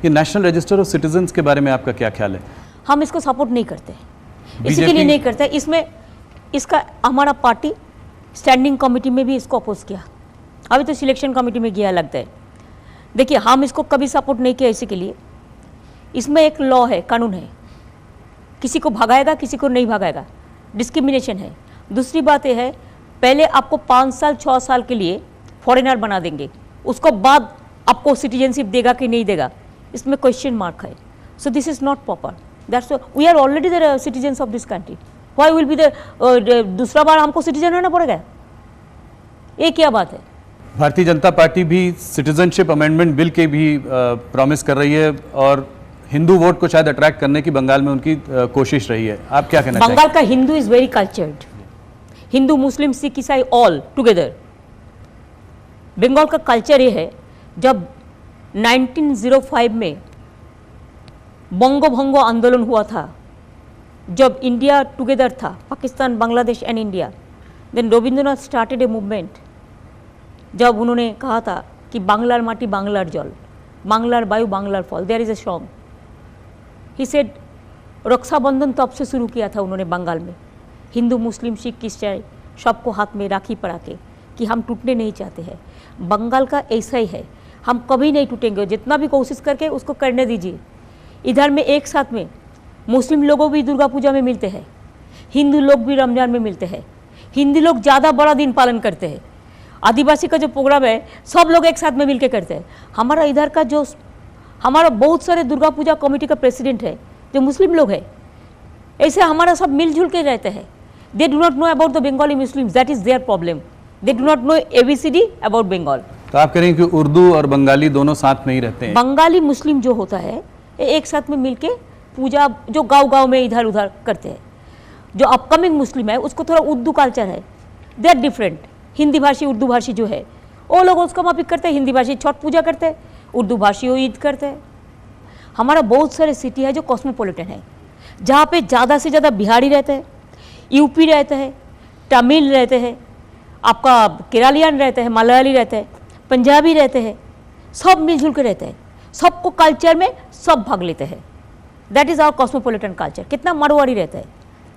ये national register of citizens के बारे में आपका क्या ख्याल है? हम इसको सपोर्ट नहीं करते, इसी के लिए नहीं करते। इसमें इसका हमारा पार्टी स्टैंडिंग कमेटी में भी इसको अपोज किया, अभी तो सिलेक्शन कमेटी में गया लगता है। देखिए, हम इसको कभी सपोर्ट नहीं किया इसी के लिए, इसमें एक लॉ है, कानून है, किसी को भगाएगा किसी को नहीं भगाएगा, डिस्क्रिमिनेशन है। दूसरी बात यह है, पहले आपको 5 साल 6 साल के लिए फॉरेनर बना देंगे, उसको बाद आपको सिटीजनशिप देगा कि नहीं देगा, इसमें क्वेश्चन मार्क है। So this is not proper, that's we are already the citizens of this country, why will be the दूसरा बार हमको सिटीजन रहना पड़ेगा? ये क्या बात है? भारतीय जनता पार्टी भी सिटीजनशिप अमेंडमेंट बिल के भी प्रॉमिस कर रही है और हिंदू वोट को शायद अट्रैक्ट करने की बंगाल में उनकी कोशिश रही है। आप क्या कहना बंगाल का Hindu is very cultured, Hindu Muslim Sikh ईसाई ऑल टुगेदर। बंगाल का कल्चर ये है, जब 1905 में बंगो भंगो आंदोलन हुआ था, जब इंडिया टुगेदर था, Pakistan Bangladesh and India, then Rabindranath started a movement, जब उन्होंने कहा था कि बांग्लार माटी बांग्लार जल, बांग्लार वायु बांग्लार फल, there is a song, he said, Rakshabandhan तब से शुरू किया था उन्होंने बंगाल में, हिंदू मुस्लिम सिख ईसाई सबको हाथ में राखी पड़ा के, कि हम टूटने नहीं चाहते हैं। बंगाल का ऐसा ही है, हम कभी नहीं टूटेंगे, जितना भी कोशिश करके उसको करने दीजिए। इधर में एक साथ में मुस्लिम लोगों भी दुर्गा पूजा में मिलते हैं, हिंदू लोग भी रमजान में मिलते हैं, हिंदी लोग ज़्यादा बड़ा दिन पालन करते हैं, आदिवासी का जो प्रोग्राम है सब लोग एक साथ में मिलकर करते हैं। हमारा इधर का जो हमारा बहुत सारे दुर्गा पूजा कमेटी का प्रेसिडेंट है जो मुस्लिम लोग हैं, ऐसे हमारा सब मिलजुल के रहते हैं। They do not know about the Bengali Muslims, that is their problem, they do not know ABCD about Bengal. तो आप कह रहे हैं कि उर्दू और बंगाली दोनों साथ में ही रहते हैं? बंगाली मुस्लिम जो होता है एक साथ में मिलके पूजा जो गांव-गांव में इधर उधर करते हैं। जो अपकमिंग मुस्लिम है उसको थोड़ा उर्दू कल्चर है, दे आर डिफरेंट। हिंदी भाषी उर्दू भाषी जो है वो लोग उसका माफिक करते हैं, हिंदी भाषी छठ पूजा करते हैं, उर्दू भाषी वो ईद करते हैं। हमारा बहुत सारे सिटी है जो कॉस्मोपॉलिटन है, जहाँ पे ज़्यादा से ज़्यादा बिहारी रहते हैं, यूपी रहते हैं, तमिल रहते हैं, आपका केरलियन रहते हैं, मलयाली रहते हैं, पंजाबी रहते हैं, सब मिलजुल के रहते हैं, सबको कल्चर में सब भाग लेते हैं। That is our cosmopolitan culture. कितना मारवाड़ी रहता है,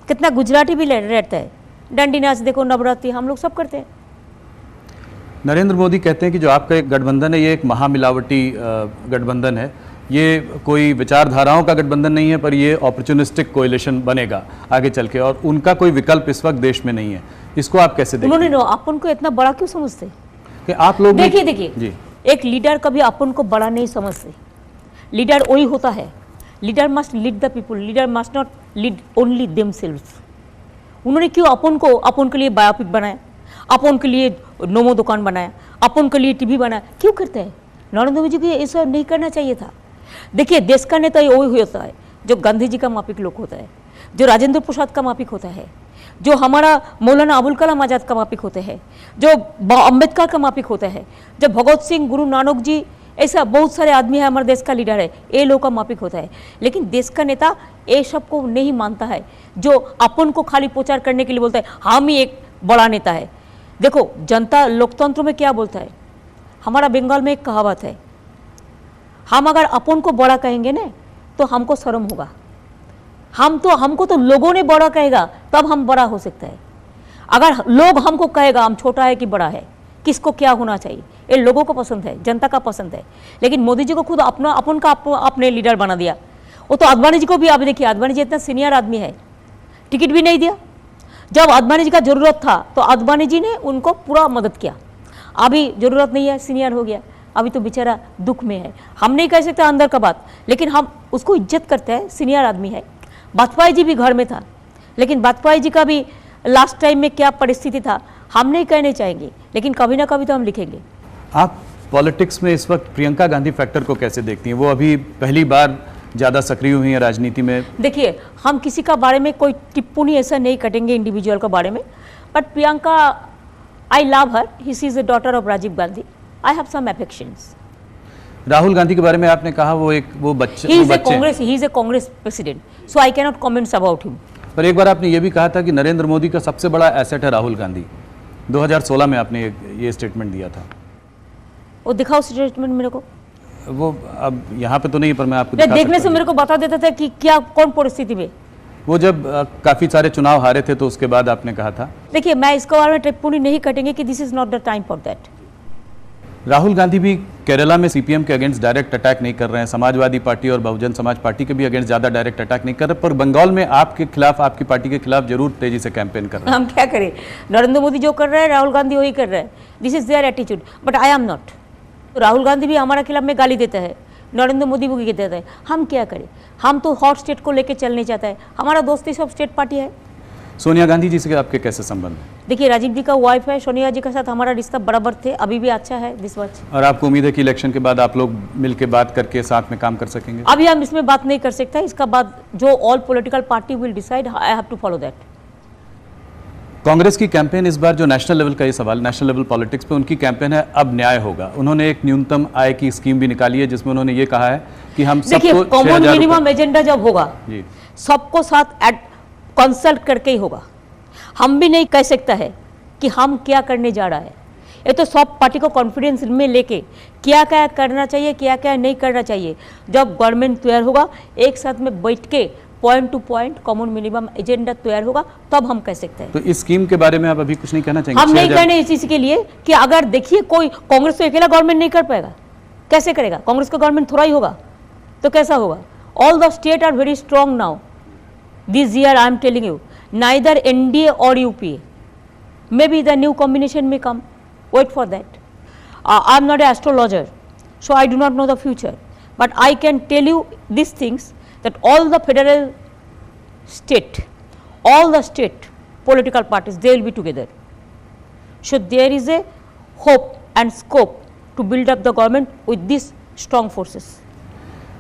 कितना गुजराती भी रहता है, डंडी नाच देखो, नवरात्रि हम लोग सब करते हैं। नरेंद्र मोदी कहते हैं कि जो आपका एक गठबंधन है ये एक महामिलावटी गठबंधन है, ये कोई विचारधाराओं का गठबंधन नहीं है, पर ये अपॉर्चुनिस्टिक कोएलिशन बनेगा आगे चल के, और उनका कोई विकल्प इस वक्त देश में नहीं है। इसको आप कैसे देखते हैं? उन्होंने अपन को इतना बड़ा क्यों समझते कि आप लोग देखिए जी, एक लीडर कभी अपन को बड़ा नहीं समझते। लीडर वही होता है, leader must lead the people, leader must not lead only themselves. उन्होंने क्यों अपन के लिए बायोपिक बनाया, अपन के लिए नोमो दुकान बनाया, अपन के लिए टीवी बनाया, क्यों करते हैं? नरेंद्र मोदी जी को ऐसा नहीं करना चाहिए था। देखिए, देश का नेता वही होता है जो गांधी जी का मापिक लोग होता है, जो राजेंद्र प्रसाद का मापिक होता है, जो हमारा मौलाना अबुल कलाम आज़ाद का मापिक होते हैं, जो अम्बेडकर का मापिक होता है, जो भगत सिंह, गुरु नानक जी, ऐसा बहुत सारे आदमी है हमारे देश का लीडर है, ये लोग का मापिक होता है। लेकिन देश का नेता ये सबको नहीं मानता है, जो अपन को खाली प्रचार करने के लिए बोलता है हम ही एक बड़ा नेता है। देखो, जनता लोकतंत्र में क्या बोलता है, हमारा बंगाल में एक कहावत है, हम अगर अपन को बड़ा कहेंगे ना तो हमको शर्म होगा, हमको तो लोगों ने बड़ा कहेगा तब हम बड़ा हो सकता है। अगर लोग हमको कहेगा हम छोटा है कि बड़ा है, किसको क्या होना चाहिए, ये लोगों को पसंद है, जनता का पसंद है। लेकिन मोदी जी को खुद अपन का अपने लीडर बना दिया। वो तो आडवाणी जी को भी, आप देखिए आडवाणी जी इतना सीनियर आदमी है, टिकट भी नहीं दिया। जब आडवाणी जी का जरूरत था तो आडवाणी जी ने उनको पूरा मदद किया। अभी जरूरत नहीं है, सीनियर हो गया, अभी तो बेचारा दुख में है। हम नहीं कह सकते अंदर का बात, लेकिन हम उसको इज्जत करते हैं, सीनियर आदमी है। वाजपेयी जी भी घर में था, लेकिन वाजपेयी जी का भी लास्ट टाइम में क्या परिस्थिति था हम नहीं कहने चाहेंगे, लेकिन कभी ना कभी तो हम लिखेंगे। आप पॉलिटिक्स में इस वक्त प्रियंका गांधी फैक्टर को कैसे देखती हैं? वो अभी पहली बार ज़्यादा सक्रिय हुई हैं राजनीति में। देखिए, हम किसी का बारे में कोई टिप्पणी ऐसा नहीं करेंगे इंडिविजुअल का बारे में, but Priyanka, I love her, she is the daughter of Rajiv Gandhi, I have some affections. Rahul Gandhi के बारे में आपने कहा वो बच्चे, he is a Congress president, so I cannot comments about him. पर एक बार आपने ये भी कहा था कि नरेंद्र मोदी का सबसे बड़ा एसेट है राहुल गांधी। 2016 में आपने ये स्टेटमेंट दिया था। वो दिखाओ स्टेटमेंट मेरे को। वो अब यहाँ पे तो नहीं, पर मैं आपको नहीं, दिखा देखने सकता से हूँ। मेरे को बता देता था कि क्या कौन परिस्थिति में। वो जब काफ़ी सारे चुनाव हारे थे तो उसके बाद आपने कहा था। देखिए, मैं इसके बारे में टिप्पणी नहीं कटेंगे कि this is not the time for that. Rahul Gandhi भी केरला में सीपीएम के अगेंस्ट डायरेक्ट अटैक नहीं कर रहे हैं, समाजवादी पार्टी और बहुजन समाज पार्टी के भी अगेंस्ट ज़्यादा डायरेक्ट अटैक नहीं कर रहे, पर बंगाल में आपके खिलाफ, आपकी पार्टी के खिलाफ जरूर तेजी से कैंपेन कर रहे हैं। हम क्या करें, नरेंद्र मोदी जो कर रहे हैं राहुल गांधी वही कर रहे हैं। This is their attitude, but I am not. Rahul Gandhi भी हमारा खिलाफ में गाली देता है, नरेंद्र मोदी भी देता है। हम क्या करें, हम तो हॉट स्टेट को लेकर चलने चाहता है। हमारा दोस्ती सब स्टेट पार्टी है। सोनिया गांधी जी से आपके कैसे संबंध हैं? देखिए, राजीव जी का वाइफ है, सोनिया जी के साथ हमारा रिश्ता बराबर थे, अभी भी अच्छा है दिस मच। और आपको उम्मीद है कि इलेक्शन के बाद आप लोग मिलकर बात करके साथ में काम कर सकेंगे? अभी हम इसमें बात नहीं कर सकते, इसका बाद जो all political party will decide, I have to follow that. Congress की कैंपेन इस बार, जो नेशनल लेवल का ये सवाल, नेशनल लेवल पॉलिटिक्स पे उनकी कैंपेन है अब न्याय होगा। उन्होंने एक न्यूनतम आय की स्कीम भी निकाली है जिसमें उन्होंने ये कहा है कि हम देखिए, सबको कॉमन 6,000 मिनिमम एजेंडा जब होगा जी, सबको साथ कंसल्ट करके ही होगा। हम भी नहीं कह सकता है कि हम क्या करने जा रहा है। ये तो सब पार्टी को कॉन्फिडेंस में लेके क्या क्या करना चाहिए, क्या क्या नहीं करना चाहिए, जब गवर्नमेंट तैयार होगा, एक साथ में बैठ के point two point common minimum agenda तैयार होगा, तब हम कह सकते हैं। तो इस स्कीम के बारे में आप अभी कुछ नहीं कहना चाहेंगे? हम नहीं 6,000 कहने इस चीज के लिए कि अगर देखिए, कोई कांग्रेस तो अकेला गवर्नमेंट नहीं कर पाएगा, कैसे करेगा? कांग्रेस का गवर्नमेंट थोड़ा ही होगा, तो कैसा होगा? All the state are very strong now this year, I am telling you, neither NDA or UPA. Maybe the new combination may come. Wait for that. I am not an astrologer, so I do not know the future. But I can tell you these things, that all the federal state, all the state political parties, they will be together. So there is a hope and scope to build up the government with these strong forces.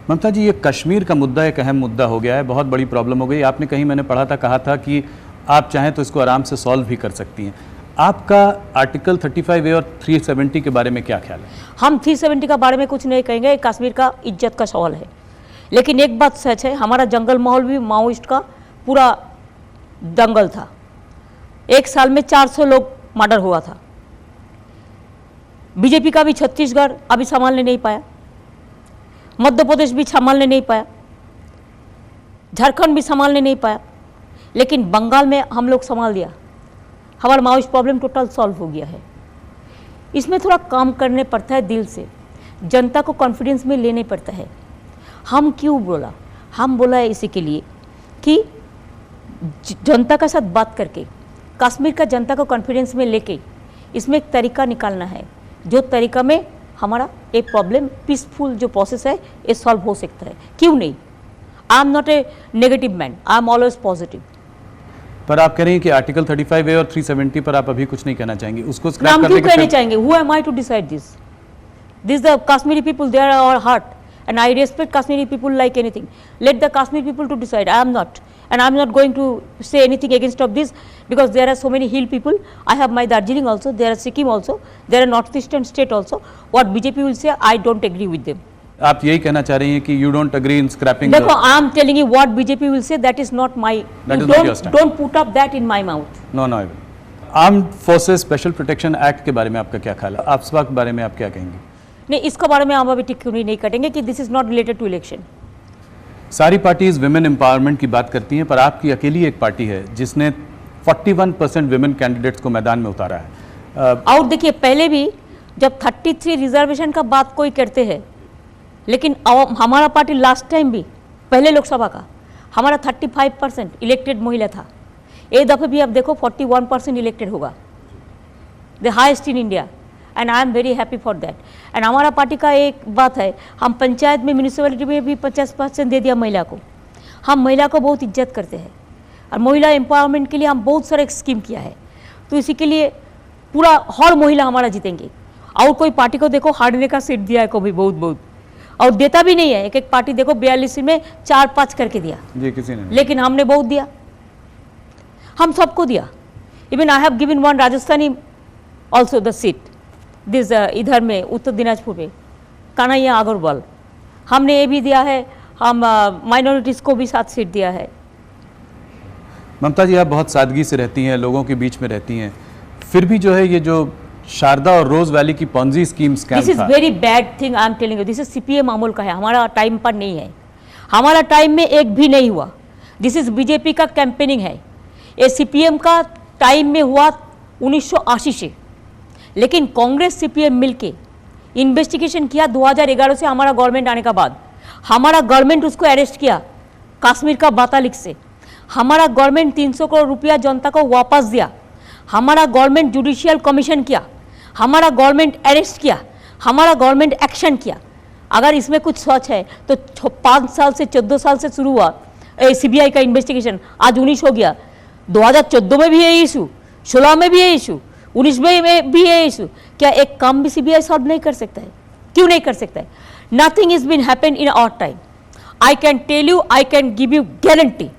ममता जी, ये कश्मीर का मुद्दा एक अहम मुद्दा हो गया है, बहुत बड़ी प्रॉब्लम हो गई। आपने कहीं, मैंने पढ़ा था, कहा था कि आप चाहें तो इसको आराम से सॉल्व भी कर सकती हैं। आपका आर्टिकल 35A और 370 के बारे में क्या ख्याल है? हम 370 का बारे में कुछ नहीं कहेंगे, कश्मीर का इज्जत का सवाल है। लेकिन एक बात सच है, हमारा जंगल माहौल भी माओइस्ट का पूरा दंगल था। एक साल में 400 लोग मर्डर हुआ था। बीजेपी का भी छत्तीसगढ़ अभी संभालने नहीं पाया, मध्य प्रदेश भी संभालने नहीं पाया, झारखंड भी संभालने नहीं पाया, लेकिन बंगाल में हम लोग संभाल दिया। हमारा माओइस्ट प्रॉब्लम टोटल सॉल्व हो गया है। इसमें थोड़ा काम करने पड़ता है, दिल से जनता को कॉन्फिडेंस में लेने पड़ता है। हम क्यों बोला? हम बोला है इसी के लिए कि जनता के साथ बात करके, कश्मीर का जनता को कॉन्फिडेंस में लेके इसमें एक तरीका निकालना है, जो तरीका में हमारा एक प्रॉब्लम, पीसफुल जो प्रोसेस है, ये सॉल्व हो सकता है। क्यों नहीं? I am not a negative man, I am always positive. पर आप कह रही हैं कि आर्टिकल 35A और 370 पर आप अभी कुछ नहीं कहना चाहेंगे, उसको स्क्रैप हम कर क्यों देंगे कहने फिर? चाहेंगे? Who am I to decide this? This the Kashmiri people, they are our heart, and I respect Kashmiri people like anything. Let the Kashmiri people to decide. I am not, and I am not going to say anything against of this, because there are so many hill people. I have my Darjeeling also, there are Sikkim also, there are northeastern state also. What BJP will say, I don't agree with them. आप यही कहना चाह रही हैं कि you don't agree in scrapping देखो, I am telling you what BJP will say, that is not my, That you is not your stand. don't put up that in my mouth. No no. Armed forces special protection act के बारे में आपका क्या ख्याल है? AFSPA के बारे में आप क्या कहेंगे? नहीं, इसके बारे में हम अभी टिप्पणी नहीं करेंगे कि this is not related to election. सारी पार्टीज विमेन एम्पावरमेंट की बात करती हैं, पर आपकी अकेली एक पार्टी है जिसने 41% विमेन कैंडिडेट्स को मैदान में उतारा है। और देखिए, पहले भी जब 33 रिजर्वेशन का बात कोई करते हैं, लेकिन हमारा पार्टी लास्ट टाइम भी, पहले लोकसभा का, हमारा 35% इलेक्टेड महिला था। एक दफ़े भी आप देखो 41% इलेक्टेड होगा, the highest in India, and I am very happy for that. And हमारा पार्टी का एक बात है, हम पंचायत में, म्यूनिसिपैलिटी में भी 50% दे दिया महिला को। हम महिला को बहुत इज्जत करते हैं, और महिला एम्पावरमेंट के लिए हम बहुत सारे स्कीम किया है। तो इसी के लिए पूरा हर महिला हमारा जीतेंगे। और कोई पार्टी को देखो हारने का सीट दिया है कभी, बहुत बहुत, और देता भी नहीं है। एक एक पार्टी देखो 42 में 4-5 करके दिया जी, किसी ने नहीं। लेकिन हमने बहुत दिया, हम सबको दिया। Even I have given one Rajasthani also the seat this, इधर में उत्तर दिनाजपुर में, कन्हैया अग्रवाल, हमने ये भी दिया है। हम माइनॉरिटीज़ को भी 7 सीट दिया है। ममता जी, आप बहुत सादगी से रहती हैं, लोगों के बीच में रहती हैं, फिर भी जो है ये जो शारदा और रोज वैली की Ponzi scheme scam this is था। Very bad thing I am telling you, this is CPM अमल का है, हमारा टाइम पर नहीं है, हमारा टाइम में एक भी नहीं हुआ। दिस इज बीजेपी का कैंपेनिंग है, ये सीपीएम का टाइम में हुआ 1980 से, लेकिन कांग्रेस सीपीएम मिलके इन्वेस्टिगेशन किया 2011 से, हमारा गवर्नमेंट आने का बाद हमारा गवर्नमेंट उसको अरेस्ट किया कश्मीर का बातालिक से, हमारा गवर्नमेंट 300 करोड़ रुपया जनता को वापस दिया, हमारा गवर्नमेंट जुडिशियल कमीशन किया, हमारा गवर्नमेंट अरेस्ट किया, हमारा गवर्नमेंट एक्शन किया। अगर इसमें कुछ सच है तो 5 साल से 14 साल से शुरू हुआ सीबीआई का इन्वेस्टिगेशन, आज 19 हो गया, 2014 में भी ये इशू, 16 में भी ये इशू, 19 में भी ये इशू, क्या एक काम भी सीबीआई सॉल्व नहीं कर सकता है? क्यों नहीं कर सकता है? Nothing is been happen in our time. I can tell you, I can give you guarantee.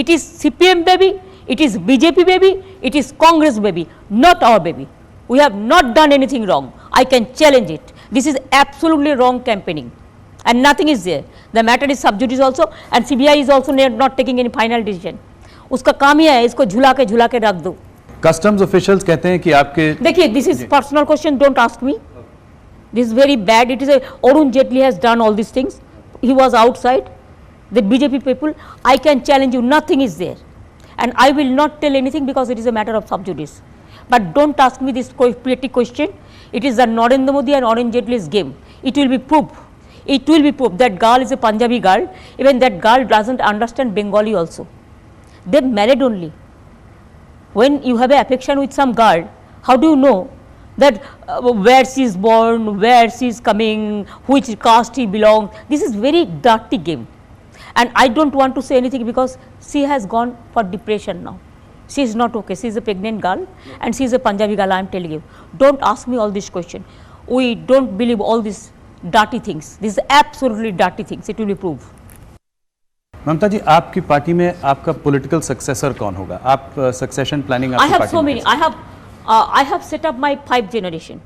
It is CPM baby, it is BJP baby, it is Congress baby, not our baby. We have not done anything wrong. I can challenge it. This is absolutely wrong campaigning, and nothing is there. The matter is sub judice also, and CBI is also not taking any final decision. उसका काम ही है इसको झुला के रख दो। Customs officials कहते हैं कि आपके देखिए, this is personal question, don't ask me, this is very bad. It is Arun Jaitley has done all this things, he was outside, the BJP people, I can challenge you, nothing is there, and I will not tell anything because it is a matter of sub judice. But don't ask me this petty question. It is the Narendra Modi and Arun Jaitley's game. It will be proved. It will be proved. That girl is a Punjabi girl. Even that girl doesn't understand Bengali also. They married only. When you have an affection with some girl, how do you know that where she is born, where she is coming, which caste he belongs? This is very dirty game, and I don't want to say anything because she has gone for depression now. She is not okay. She is a pregnant girl and she is a Punjabi girl. I am telling you, don't ask me all this question. We don't believe all these dirty things. This is absolutely dirty things. It will be proved. ममता जी, आपकी party में आपका political successor कौन होगा? आप succession planning I have so many. I have set up my 5 generation.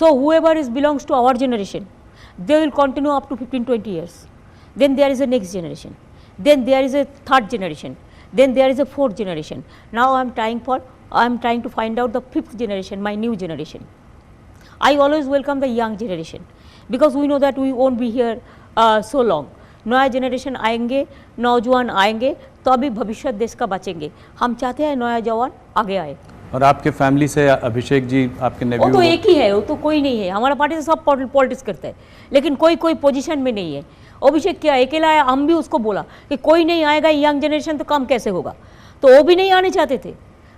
So whoever belongs to our generation, they will continue up to 15-20 years. Then there is a next generation. Then there is a 3rd generation. Then there is a 4th generation. Now I am trying to find out the 5th generation, my new generation. I always welcome the young generation because we know that we won't be here so long. नया generation आएंगे, नौजवान आएंगे, तो अभी भविष्य देश का बचेंगे। हम चाहते हैं नया जवान आगे आए। और आपके फैमिली से अभिषेक जी, आपके नेव्यू? वो तो एक ही है, वो तो कोई नहीं है। हमारा पार्टी से सब पॉलिटिक्स करते हैं, लेकिन कोई पोजीशन में नहीं है। अभिषेक क्या अकेला आया? हम भी उसको बोला कि कोई नहीं आएगा, यंग जनरेशन तो काम कैसे होगा, तो वो भी नहीं आने चाहते थे।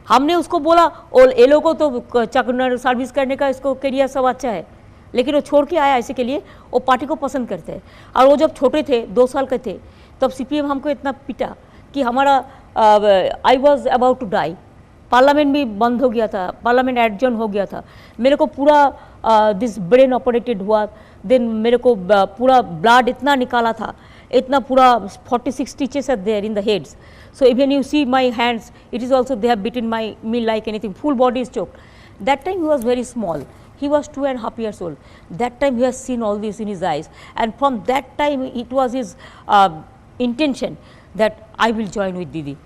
हमने उसको बोला, और ये लोगों को तो चकनर सर्विस करने का इसको करियर सब अच्छा है, लेकिन वो छोड़ के आया इसी के लिए, वो पार्टी को पसंद करते हैं। और वो जब छोटे थे, 2 साल के थे, तब सीपीएम हमको इतना पिटा कि हमारा I was about to die. Parliament भी बंद हो गया था, पार्लियामेंट एडजर्न हो गया था, मेरे को पूरा दिस ब्रेन ऑपरेटेड हुआ। देन मेरे को पूरा ब्लड इतना निकाला था, इतना पूरा 46 stitches are there in the heads. So even you see my hands, it is also they have beaten me like anything, full body is choked. That time he was very small, he was 2.5 years old. That time he has seen all this in his eyes, and from that time it was his intention that I will join with Didi.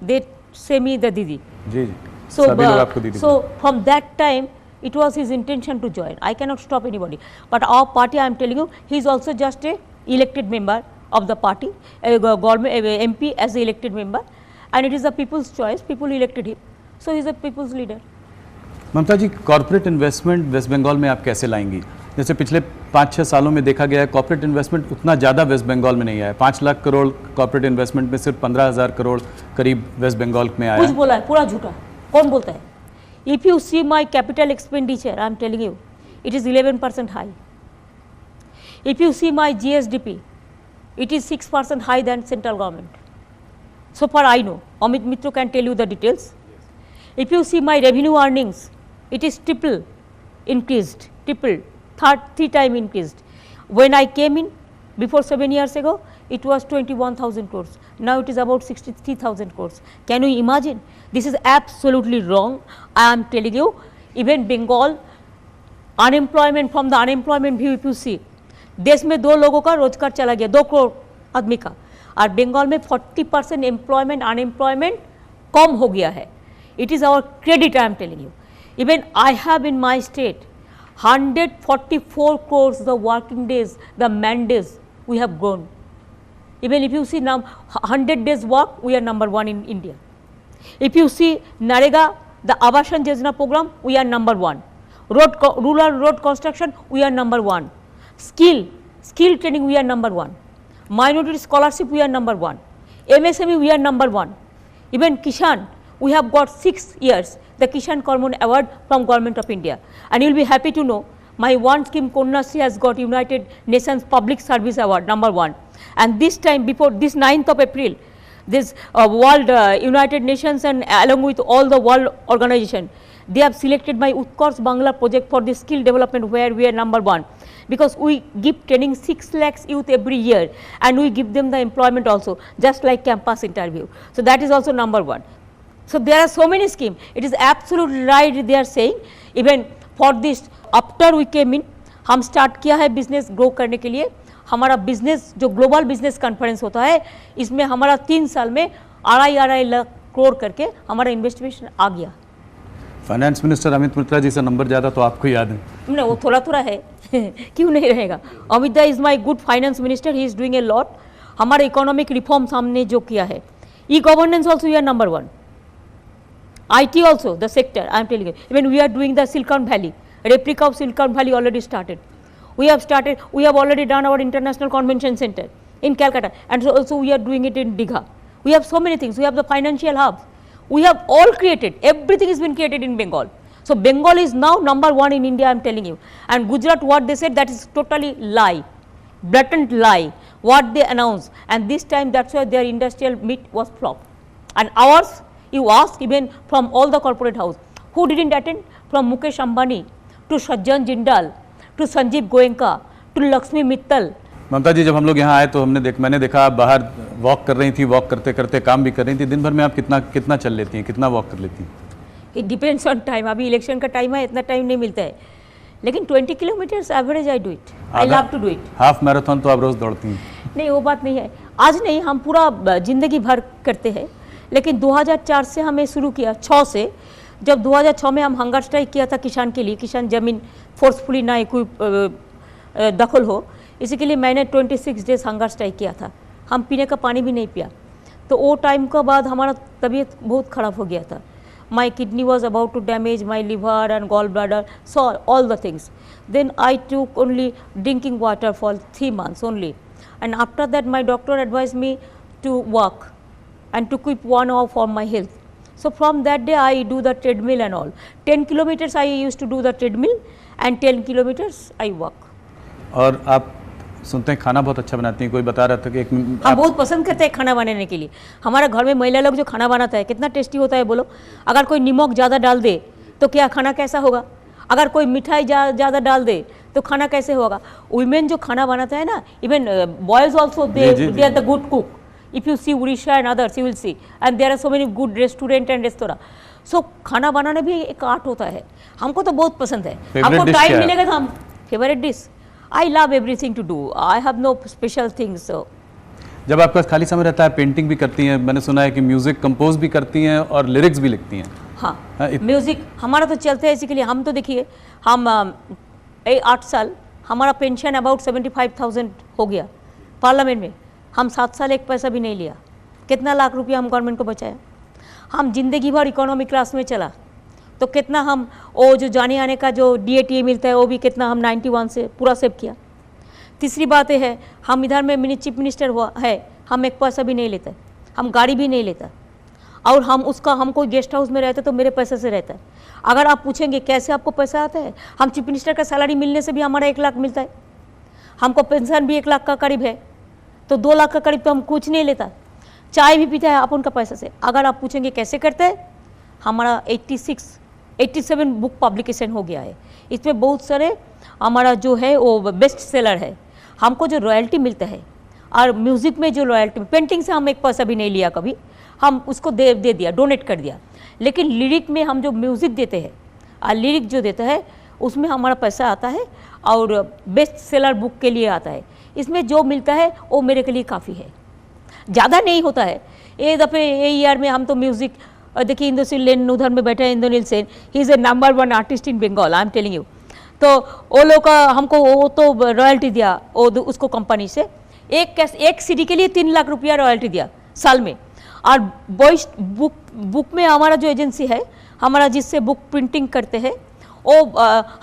They say me the Didi. Ji ji, So, सभी लोग आपको दीदी so from that time it was his intention to join. I cannot stop anybody. But our party, I am telling you, he is also just a elected member of the party, a government a MP as a elected member, and it is the people's choice. People elected him, so he is a people's leader. Mamata ji, corporate investment West Bengal में आप कैसे लाएंगी? जैसे पिछले 5-6 सालों में देखा गया है, कॉर्पोरेट इन्वेस्टमेंट उतना ज़्यादा वेस्ट बंगाल में नहीं आया। 5 लाख करोड़ कॉर्पोरेट इन्वेस्टमेंट में सिर्फ 15,000 करोड़ करीब वेस्ट बंगाल में आया। कुछ बोला है, पूरा झूठा। कौन बोलता है? If you see my capital expenditure, I am telling you, it is 11% high. If you see my GSDP, it is 6% high than central government. So far I know. Amit Mitra can tell you the details. If you see my revenue earnings, it is triple increased, triple, 3 times increased. When I came in before 7 years ago, it was 21,000 crores. Now it is about 63,000 crores. Can you imagine? This is absolutely wrong. I am telling you, even Bengal, unemployment, from the unemployment view, if you see, देश में 2 लोगों का रोजगार चला गया, 2 करोड़ आदमी का, और बंगाल में 40% एम्प्लॉयमेंट अनएम्प्लॉयमेंट कम हो गया है। It is our credit, I am telling you. Even I have in my state 144 crores the working days, the man days we have grown. Even if you see now 100 days work, we are number one in India. If you see Narega, the Abasan Yojana program, we are number one. Rural road construction, we are number one. Skill training, we are number one. Minority scholarship, we are number one. MSME, we are number one. Even Kishan, we have got 6 years the Kishan Karman Award from Government of India. And you will be happy to know my one scheme Konyasri has got United Nations Public Service Award number 1. And this time before this 9th of April, this World United Nations and along with all the world organization, they have selected my Utkarsh Bangla project for the skill development where we are number 1. Because we give training 6 lakhs youth every year and we give them the employment also just like campus interview. So that is also number 1. So there are so many schemes. It is absolutely right they are saying even for this after we came in हम start किया है business grow करने के लिए. हमारा business जो global business conference होता है इसमें हमारा 3 साल में 2.5 लाख करोड़ करके हमारा इन्वेस्टमेंट आ गया. फाइनेंस मिनिस्टर अमित मित्रा जी से नंबर ज़्यादा तो आपको याद है? नहीं, वो थोड़ा है क्यों नहीं रहेगा. Amit da is my good finance minister, he is doing a lot. हमारे इकोनॉमिक रिफॉर्म्स हमने जो किया है, e governance also we are number 1. IT also, the sector, I am telling you, even we are doing the Silicon Valley, replica of Silicon Valley already started. We have already done our international convention center in Calcutta, and so also we are doing it in Digha. We have so many things. We have the financial hubs. We have all created, everything has been created in Bengal. So Bengal is now number 1 in India, I am telling you. And Gujarat, what they said, that is totally lie, blatant lie, what they announced. And this time that's why their industrial meet was flop. And ours, you ask even from all the corporate house, who didn't attend? From Mukesh Ambani to Sajjan Jindal to Sanjeev Goenka to Lakshmi Mittal. ममता जी, जब हम लोग यहाँ आए तो मैंने देखा आप बाहर वॉक कर रही थी, वॉक करते करते काम भी कर रही थी. दिन भर में आप कितना चल लेती हैं, कितना वॉक कर लेती हैं? It depends on time. अभी इलेक्शन का टाइम है, इतना टाइम नहीं मिलता है, लेकिन 20 kilometres average I do it. I love to do it. Half marathon तो आप रोज दौड़ती हैं? नहीं, वो बात नहीं है. आज नहीं, हम पूरा जिंदगी भर करते हैं. लेकिन 2004 से हमें शुरू किया, 6 से. जब 2006 में हम हंगर स्ट्राइक किया था किसान के लिए, किसान ज़मीन फोर्सफुली ना कोई दखल हो, इसी के लिए मैंने 26 डेज हंगर स्ट्राइक किया था. हम पीने का पानी भी नहीं पिया. तो वो टाइम के बाद हमारा तबीयत बहुत ख़राब हो गया था. My kidney was about to damage, my liver and gall bladder, so all the things. Then I took only drinking water for 3 months only. And after that my doctor advise me to walk and to keep 1 hour for my health. So from that day I do the treadmill and all. 10 kilometers I used to do the treadmill and 10 kilometers I walk. और आप सुनते हैं खाना बहुत अच्छा बनाती हैं, कोई बता रहा था कि हम बहुत पसंद करते हैं खाना बनाने के लिए. हमारा घर में महिला लोग जो खाना बनाता है कितना टेस्टी होता है बोलो. अगर कोई नमक ज़्यादा डाल दे तो क्या खाना कैसा होगा? अगर कोई मिठाई ज़्यादा डाल दे तो खाना कैसे होगा? वुमेन जो खाना बनाता है ना, even boys also they are the good cook. If you see Odisha and others, you will see, and there are so many good restaurant and restaurant. So खाना बनाना भी एक आर्ट होता है. हमको तो बहुत पसंद है. हमको टाइम मिलेगा तो हम favourite dish. I love everything to do. I have no special things. जब आपके पास खाली समय रहता है, पेंटिंग भी करती हैं, मैंने सुना है कि म्यूजिक कंपोज भी करती हैं और लिरिक्स भी लिखती हैं. हाँ, म्यूजिक हमारा तो चलता है. इसी के लिए हम तो देखिए, हम 8 साल हमारा पेंशन अबाउट 75,000 हो गया पार्लियामेंट में. हम 7 साल एक पैसा भी नहीं लिया. कितना लाख रुपया हम गवर्नमेंट को बचाया. हम जिंदगी भर इकोनॉमिक क्लास में चला तो कितना हम वो जो जाने आने का जो DATA मिलता है वो भी कितना हम 91 से पूरा सेव किया. तीसरी बात ये है, हम इधर में चीफ मिनिस्टर हुआ है, हम एक पैसा भी नहीं लेता, हम गाड़ी भी नहीं लेता. और हम कोई गेस्ट हाउस में रहते तो मेरे पैसे से रहता है. अगर आप पूछेंगे कैसे आपको पैसा आता है, हम चीफ मिनिस्टर का सैलरी मिलने से भी हमारा 1 लाख मिलता है. हमको पेंशन भी 1 लाख का करीब है, तो 2 लाख का करीब तो हम कुछ नहीं लेता. चाय भी पीता है अपन का पैसा से. अगर आप पूछेंगे कैसे करते हैं, हमारा 87 बुक पब्लिकेशन हो गया है. इसमें बहुत सारे हमारा जो है वो बेस्ट सेलर है. हमको जो रॉयल्टी मिलता है, और म्यूज़िक में जो रॉयल्टी, पेंटिंग से हम 1 पैसा भी नहीं लिया कभी, हम उसको दे दिया, डोनेट कर दिया. लेकिन लिरिक में हम जो म्यूज़िक देते हैं और लिरिक जो देता है उसमें हमारा पैसा आता है और बेस्ट सेलर बुक के लिए आता है. इसमें जो मिलता है वो मेरे के लिए काफ़ी है. ज़्यादा नहीं होता है. ये दफ़े ये ईयर में हम तो म्यूज़िक और देखिए इंद्रशील लेन उधर में बैठे हैं, Indranil Sen, he is a number 1 artist in Bengal, I am telling you. तो वो लोग का हमको वो तो रॉयल्टी दिया वो उसको कंपनी से, एक सीडी के लिए 3 लाख रुपया रॉयल्टी दिया साल में। और बॉइस बुक में हमारा जो एजेंसी है, हमारा जिससे बुक प्रिंटिंग करते हैं, वो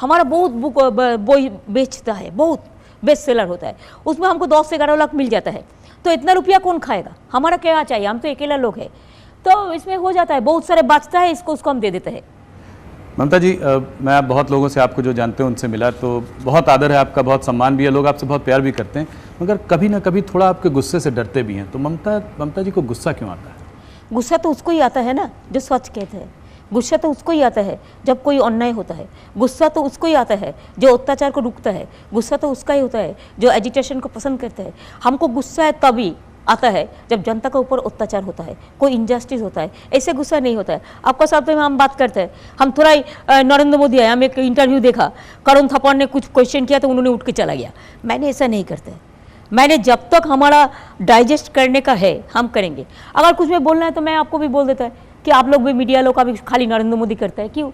हमारा बहुत बुक बॉय बेचता है, बहुत बेस्ट सेलर होता है, उसमें हमको 10 से 11 लाख मिल जाता है। तो इतना रुपया कौन खाएगा, हमारा क्या चाहिए, हम तो अकेला लोग हैं, तो इसमें हो जाता है, बहुत सारे बचता है, उसको हम दे देते हैं। ममता जी, मैं आप बहुत लोगों से, आपको जो जानते हैं उनसे मिला, तो बहुत आदर है आपका, बहुत सम्मान भी है, लोग आपसे बहुत प्यार भी करते हैं, मगर कभी ना कभी थोड़ा आपके गुस्से से डरते भी हैं। तो ममता जी को गुस्सा क्यों आता है? गुस्सा तो उसको ही आता है ना जो सच कहते हैं, गुस्सा तो उसको ही आता है जब कोई अन्याय होता है, गुस्सा तो उसको ही आता है जो अत्याचार को रुकता है, गुस्सा तो उसका ही होता है जो एजिटेशन को पसंद करता है। हमको गुस्सा है तभी आता है जब जनता के ऊपर अत्याचार होता है, कोई इनजस्टिस होता है, ऐसे गुस्सा नहीं होता है। आपका साथ में हम बात करते हैं, हम थोड़ा ही नरेंद्र मोदी आए, हम एक इंटरव्यू देखा, करुण थप्पड़ ने कुछ क्वेश्चन किया तो उन्होंने उठ के चला गया। मैंने ऐसा नहीं करते, मैंने जब तक हमारा डाइजेस्ट करने का है हम करेंगे। अगर कुछ में बोलना है तो मैं आपको भी बोल देता है कि आप लोग भी मीडिया लोग का भी खाली नरेंद्र मोदी करता है, क्यों?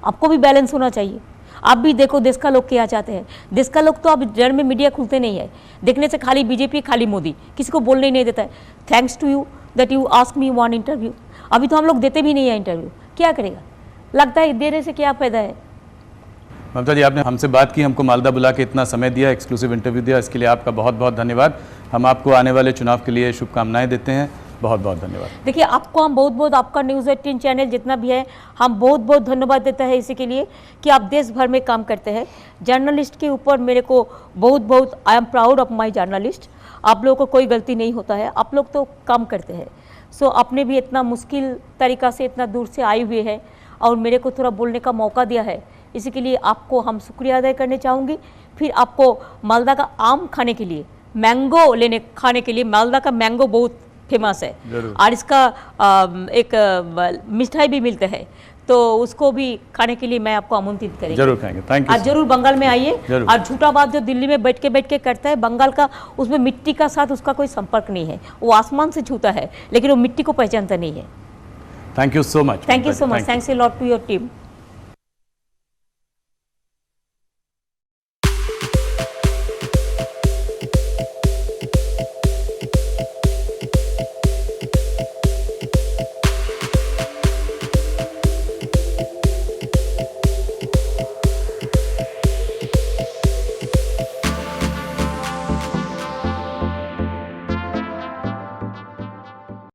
आपको भी बैलेंस होना चाहिए। आप भी देखो देश का लोग क्या चाहते हैं, देश का लोग तो अब जड़ में मीडिया खुलते नहीं है, देखने से खाली बीजेपी खाली मोदी, किसी को बोलने ही नहीं देता है। Thanks to you that you ask me 1 interview, अभी तो हम लोग देते भी नहीं है इंटरव्यू, क्या करेगा, लगता है देने से क्या फायदा है। ममता जी, आपने हमसे बात की, हमको मालदा बुला के इतना समय दिया, एक्सक्लूसिव इंटरव्यू दिया, इसके लिए आपका बहुत बहुत धन्यवाद। हम आपको आने वाले चुनाव के लिए शुभकामनाएं देते हैं, बहुत बहुत धन्यवाद। देखिए आपको हम बहुत बहुत, आपका न्यूज़ 18 चैनल जितना भी है, हम बहुत बहुत धन्यवाद देता है इसी के लिए कि आप देश भर में काम करते हैं। जर्नलिस्ट के ऊपर मेरे को बहुत बहुत, I am proud of my journalist. आप लोगों को कोई गलती नहीं होता है, आप लोग तो काम करते हैं। सो आपने भी इतना मुश्किल तरीक़ा से इतना दूर से आए हुए हैं और मेरे को थोड़ा बोलने का मौका दिया है, इसी के लिए आपको हम शुक्रिया अदा करने चाहूँगी। फिर आपको मालदा का आम खाने के लिए, मैंगो खाने के लिए, मालदा का मैंगो बहुत फेमस है और इसका एक मिठाई भी मिलता है, तो उसको भी खाने के लिए मैं आपको आमंत्रित करेंगे। जरूर खाएंगे, थैंक यू। आज जरूर बंगाल में आइए। और झूठा बात जो दिल्ली में बैठ के करता है, बंगाल का उसमें मिट्टी का साथ उसका कोई संपर्क नहीं है, वो आसमान से छूता है लेकिन वो मिट्टी को पहचानता नहीं है। Thank you so much. Thank you so much, thanks a lot to your team.